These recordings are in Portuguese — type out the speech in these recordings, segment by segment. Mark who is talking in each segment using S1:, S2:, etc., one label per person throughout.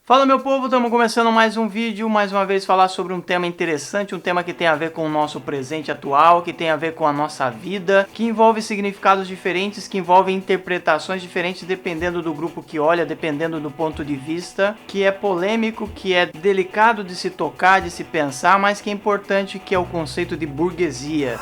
S1: Fala meu povo, estamos começando mais um vídeo, mais uma vez falar sobre um tema interessante, um tema que tem a ver com o nosso presente atual, que tem a ver com a nossa vida, que envolve significados diferentes, que envolve interpretações diferentes dependendo do grupo que olha, dependendo do ponto de vista, que é polêmico, que é delicado de se tocar, de se pensar, mas que é importante, que é o conceito de burguesia.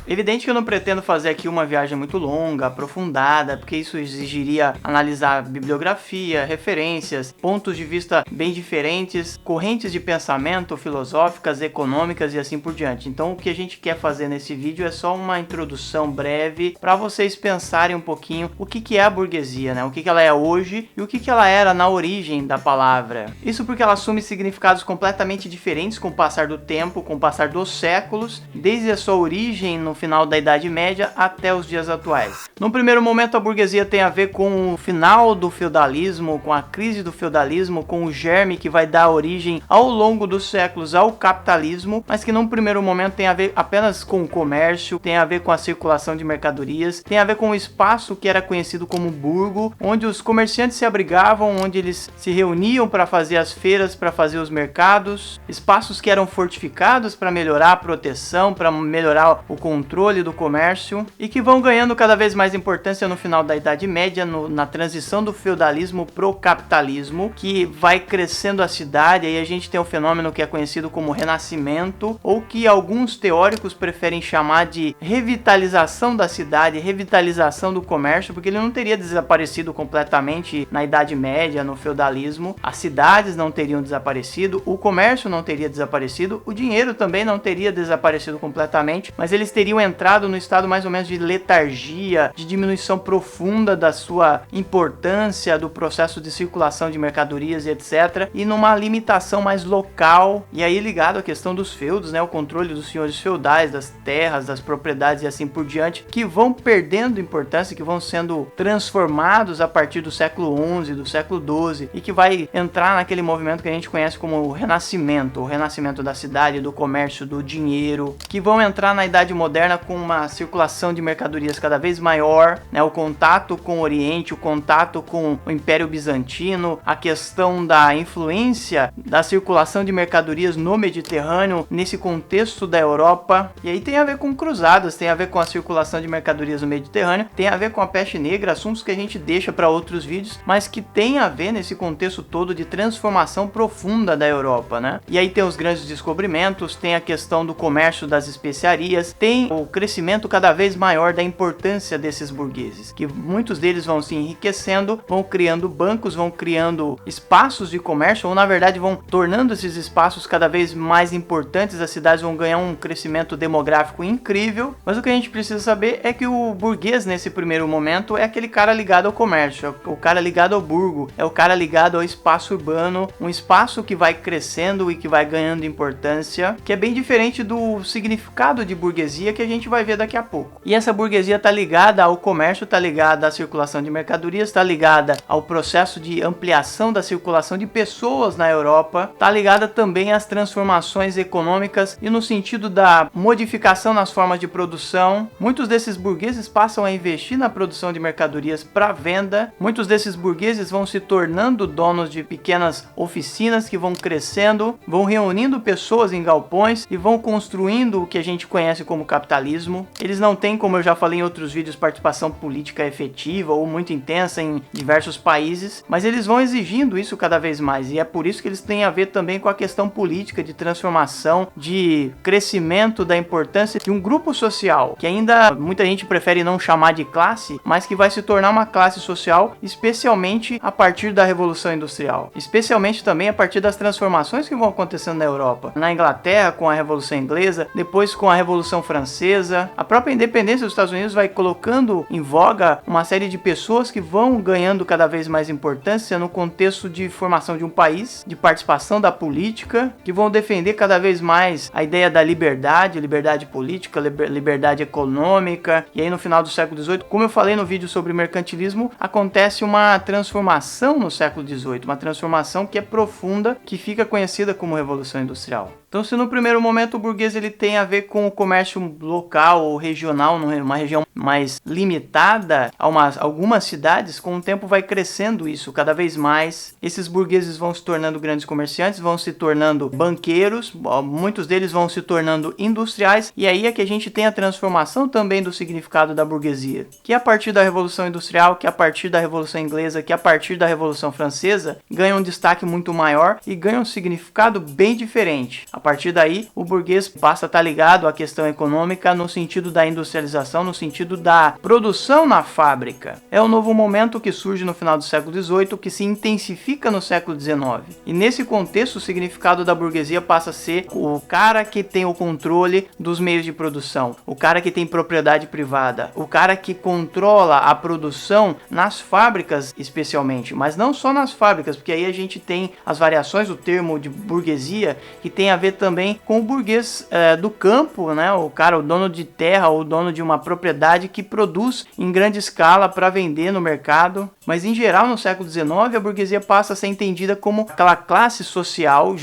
S1: Evidente que eu não pretendo fazer aqui uma viagem muito longa, aprofundada, porque isso exigiria analisar bibliografia, referências, pontos de vista bem diferentes, correntes de pensamento, filosóficas, econômicas e assim por diante. Então o que a gente quer fazer nesse vídeo é só uma introdução breve para vocês pensarem um pouquinho o que é a burguesia, né? O que ela é hoje e o que ela era na origem da palavra. Isso porque ela assume significados completamente diferentes com o passar do tempo, com o passar dos séculos, desde a sua origem no final da Idade Média até os dias atuais. Num primeiro momento, a burguesia tem a ver com o final do feudalismo, com a crise do feudalismo, com o germe que vai dar origem ao longo dos séculos ao capitalismo, mas que num primeiro momento tem a ver apenas com o comércio, tem a ver com a circulação de mercadorias, tem a ver com o espaço que era conhecido como burgo, onde os comerciantes se abrigavam, onde eles se reuniam para fazer as feiras, para fazer os mercados, espaços que eram fortificados para melhorar a proteção, para melhorar o controle do comércio e que vão ganhando cada vez mais importância no final da Idade Média, na transição do feudalismo pro capitalismo, que vai crescendo a cidade. Aí a gente tem um fenômeno que é conhecido como renascimento, ou que alguns teóricos preferem chamar de revitalização da cidade, revitalização do comércio, porque ele não teria desaparecido completamente na Idade Média, no feudalismo, as cidades não teriam desaparecido, o comércio não teria desaparecido, o dinheiro também não teria desaparecido completamente, mas eles teriam entrado no estado mais ou menos de letargia, de diminuição profunda da sua importância, do processo de circulação de mercadorias e etc, e numa limitação mais local, e aí ligado à questão dos feudos, né, o controle dos senhores feudais, das terras, das propriedades e assim por diante, que vão perdendo importância, que vão sendo transformados a partir do século XI, do século XII, e que vai entrar naquele movimento que a gente conhece como o renascimento da cidade, do comércio, do dinheiro, que vão entrar na Idade Moderna com uma circulação de mercadorias cada vez maior, né? O contato com o Oriente, o contato com o Império Bizantino, a questão da influência da circulação de mercadorias no Mediterrâneo, nesse contexto da Europa, e aí tem a ver com cruzadas, tem a ver com a circulação de mercadorias no Mediterrâneo, tem a ver com a peste negra, assuntos que a gente deixa para outros vídeos, mas que tem a ver nesse contexto todo de transformação profunda da Europa, né? E aí tem os grandes descobrimentos, tem a questão do comércio das especiarias, tem o crescimento cada vez maior da importância desses burgueses, que muitos deles vão se enriquecendo, vão criando bancos, vão criando espaços de comércio, ou na verdade vão tornando esses espaços cada vez mais importantes, as cidades vão ganhar um crescimento demográfico incrível, mas o que a gente precisa saber é que o burguês nesse primeiro momento é aquele cara ligado ao comércio, é o cara ligado ao burgo, é o cara ligado ao espaço urbano, um espaço que vai crescendo e que vai ganhando importância, que é bem diferente do significado de burguesia que a gente vai ver daqui a pouco. E essa burguesia está ligada ao comércio, está ligada à circulação de mercadorias, está ligada ao processo de ampliação da circulação de pessoas na Europa, está ligada também às transformações econômicas e no sentido da modificação nas formas de produção. Muitos desses burgueses passam a investir na produção de mercadorias para venda, muitos desses burgueses vão se tornando donos de pequenas oficinas que vão crescendo, vão reunindo pessoas em galpões e vão construindo o que a gente conhece como capitalismo. Eles não têm, como eu já falei em outros vídeos, participação política efetiva ou muito intensa em diversos países, mas eles vão exigindo isso cada vez mais, e é por isso que eles têm a ver também com a questão política de transformação, de crescimento da importância de um grupo social, que ainda muita gente prefere não chamar de classe, mas que vai se tornar uma classe social, especialmente a partir da Revolução Industrial, especialmente também a partir das transformações que vão acontecendo na Europa, na Inglaterra com a Revolução Inglesa, depois com a Revolução Francesa. A própria independência dos Estados Unidos vai colocando em voga uma série de pessoas que vão ganhando cada vez mais importância no contexto de formação de um país, de participação da política, que vão defender cada vez mais a ideia da liberdade, liberdade política, liberdade econômica. E aí no final do século XVIII, como eu falei no vídeo sobre mercantilismo, acontece uma transformação no século XVIII, uma transformação que é profunda, que fica conhecida como Revolução Industrial. Então, se no primeiro momento o burguês ele tem a ver com o comércio local ou regional, numa região mais limitada a algumas cidades, com o tempo vai crescendo isso cada vez mais. Esses burgueses vão se tornando grandes comerciantes, vão se tornando banqueiros, muitos deles vão se tornando industriais, e aí é que a gente tem a transformação também do significado da burguesia, que a partir da Revolução Industrial, que a partir da Revolução Inglesa, que a partir da Revolução Francesa, ganha um destaque muito maior e ganha um significado bem diferente. A partir daí, o burguês passa a estar ligado à questão econômica no sentido da industrialização, no sentido da produção na fábrica. É um novo momento que surge no final do século XVIII, que se intensifica no século XIX. E nesse contexto, o significado da burguesia passa a ser o cara que tem o controle dos meios de produção, o cara que tem propriedade privada, o cara que controla a produção nas fábricas especialmente, mas não só nas fábricas, porque aí a gente tem as variações do termo de burguesia, que tem a ver também com o burguês do campo, né? O cara, o dono de terra ou o dono de uma propriedade que produz em grande escala para vender no mercado. Mas em geral, no século XIX, a burguesia passa a ser entendida como aquela classe social,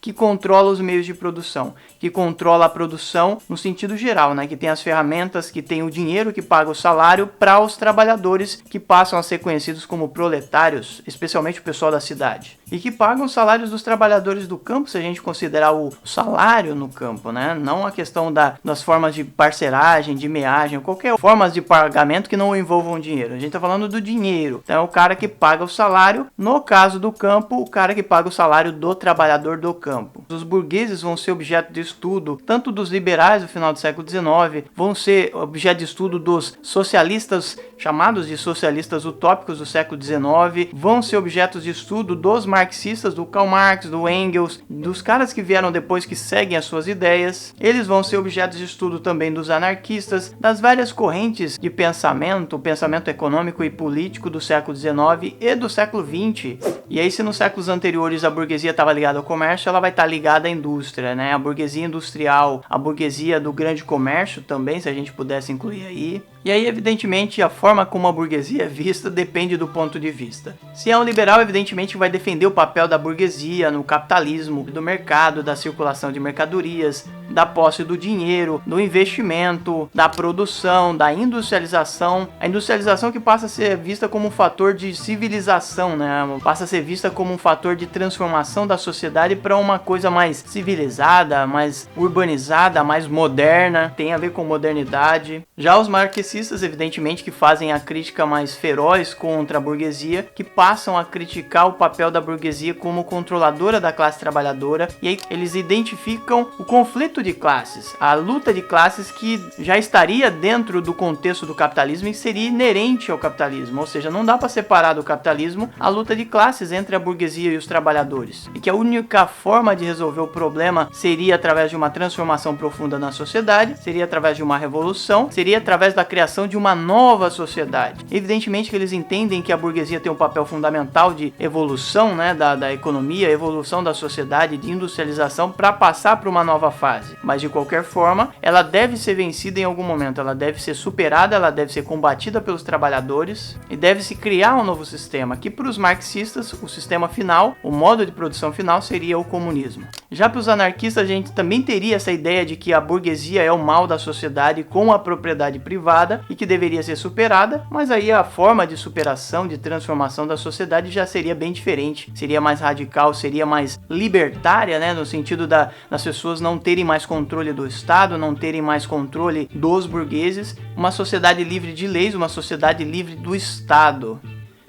S1: que controla os meios de produção, que controla a produção no sentido geral, né? Que tem as ferramentas, que tem o dinheiro, que paga o salário para os trabalhadores que passam a ser conhecidos como proletários, especialmente o pessoal da cidade. E que pagam os salários dos trabalhadores do campo, se a gente considerar o salário no campo, né? Não a questão das formas de parceragem, de meagem, qualquer formas de pagamento que não envolvam dinheiro. A gente está falando do dinheiro. Então é o cara que paga o salário, no caso do campo, o cara que paga o salário do trabalhador do campo. Os burgueses vão ser objeto de estudo tanto dos liberais do final do século XIX, vão ser objeto de estudo dos socialistas, chamados de socialistas utópicos do século XIX, vão ser objetos de estudo dos marxistas, do Karl Marx, do Engels, dos caras que vieram depois que seguem as suas ideias. Eles vão ser objetos de estudo também dos anarquistas, das várias correntes de pensamento econômico e político do século XIX e do século XX. E aí, se nos séculos anteriores a burguesia estava ligada ao comércio, ela vai estar ligada à indústria, né? A burguesia industrial, a burguesia do grande comércio também, se a gente pudesse incluir aí. E aí, evidentemente, a forma como a burguesia é vista depende do ponto de vista. Se é um liberal, evidentemente vai defender o papel da burguesia no capitalismo, do mercado, da circulação de mercadorias, da posse do dinheiro, do investimento, da produção, da industrialização. A industrialização que passa a ser vista como um fator de civilização, né? Passa a ser vista como um fator de transformação da sociedade para uma coisa mais civilizada, mais urbanizada, mais moderna, tem a ver com modernidade. Já os marxistas, evidentemente, que fazem a crítica mais feroz contra a burguesia, que passam a criticar o papel da burguesia como controladora da classe trabalhadora, e aí eles identificam o conflito de classes, a luta de classes que já estaria dentro do contexto do capitalismo e seria inerente ao capitalismo, ou seja, não dá para separar do capitalismo a luta de classes entre a burguesia e os trabalhadores, e que a única forma de resolver o problema seria através de uma transformação profunda na sociedade, seria através de uma revolução, seria através da criação de uma nova sociedade. Evidentemente que eles entendem que a burguesia tem um papel fundamental de evolução, né, da economia, evolução da sociedade, de industrialização para passar para uma nova fase. Mas de qualquer forma, ela deve ser vencida em algum momento, ela deve ser superada, ela deve ser combatida pelos trabalhadores e deve se criar um novo sistema, que para os marxistas, o sistema final, o modo de produção final seria o comunismo. Já para os anarquistas, a gente também teria essa ideia de que a burguesia é o mal da sociedade com a propriedade privada e que deveria ser superada, mas aí a forma de superação, de transformação da sociedade já seria bem diferente, seria mais radical, seria mais libertária, né, no sentido das pessoas não terem mais controle do Estado, não terem mais controle dos burgueses, uma sociedade livre de leis, uma sociedade livre do Estado.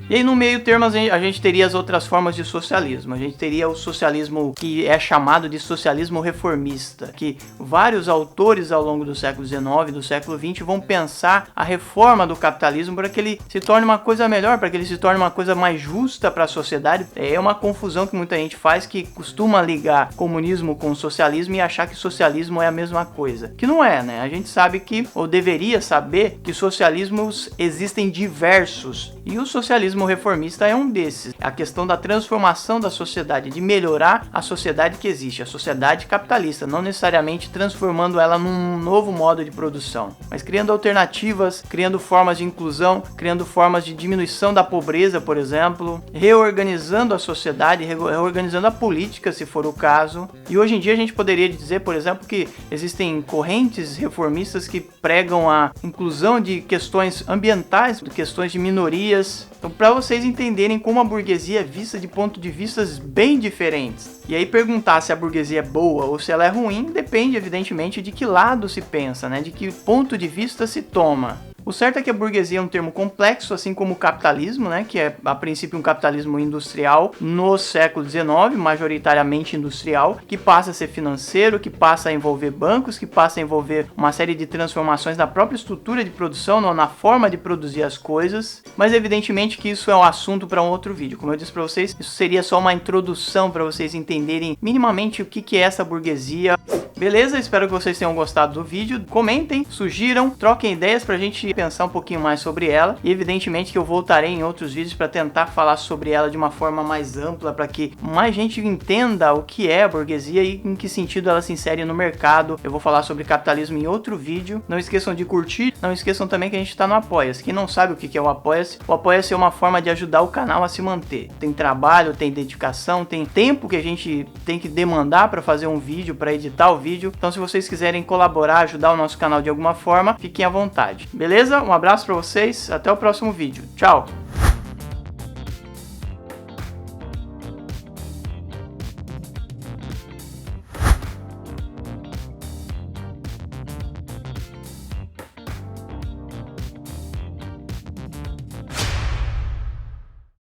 S1: E aí no meio termo a gente teria as outras formas de socialismo. A gente teria o socialismo que é chamado de socialismo reformista, que vários autores ao longo do século XIX, do século XX vão pensar a reforma do capitalismo para que ele se torne uma coisa melhor, para que ele se torne uma coisa mais justa para a sociedade. É uma confusão que muita gente faz, que costuma ligar comunismo com socialismo e achar que socialismo é a mesma coisa. Que não é, né? A gente sabe que, ou deveria saber, que socialismos existem diversos. E o socialismo reformista é um desses. A questão da transformação da sociedade, de melhorar a sociedade que existe, a sociedade capitalista, não necessariamente transformando ela num novo modo de produção, mas criando alternativas, criando formas de inclusão, criando formas de diminuição da pobreza, por exemplo, reorganizando a sociedade, reorganizando a política, se for o caso. E hoje em dia a gente poderia dizer, por exemplo, que existem correntes reformistas que pregam a inclusão de questões ambientais, de questões de minorias. Então, para vocês entenderem como a burguesia é vista de pontos de vista bem diferentes. E aí perguntar se a burguesia é boa ou se ela é ruim depende, evidentemente, de que lado se pensa, né? De que ponto de vista se toma. O certo é que a burguesia é um termo complexo, assim como o capitalismo, né, que é a princípio um capitalismo industrial no século XIX, majoritariamente industrial, que passa a ser financeiro, que passa a envolver bancos, que passa a envolver uma série de transformações na própria estrutura de produção, na forma de produzir as coisas, mas evidentemente que isso é um assunto para um outro vídeo. Como eu disse para vocês, isso seria só uma introdução para vocês entenderem minimamente o que é essa burguesia. Beleza? Espero que vocês tenham gostado do vídeo. Comentem, sugiram, troquem ideias pra gente pensar um pouquinho mais sobre ela. E evidentemente que eu voltarei em outros vídeos para tentar falar sobre ela de uma forma mais ampla, para que mais gente entenda o que é a burguesia e em que sentido ela se insere no mercado. Eu vou falar sobre capitalismo em outro vídeo. Não esqueçam de curtir, não esqueçam também que a gente está no Apoia-se. Quem não sabe o que é o Apoia-se é uma forma de ajudar o canal a se manter. Tem trabalho, tem dedicação, tem tempo que a gente tem que demandar para fazer um vídeo, para editar o vídeo. Então, se vocês quiserem colaborar, ajudar o nosso canal de alguma forma, fiquem à vontade. Beleza? Um abraço para vocês, até o próximo vídeo. Tchau!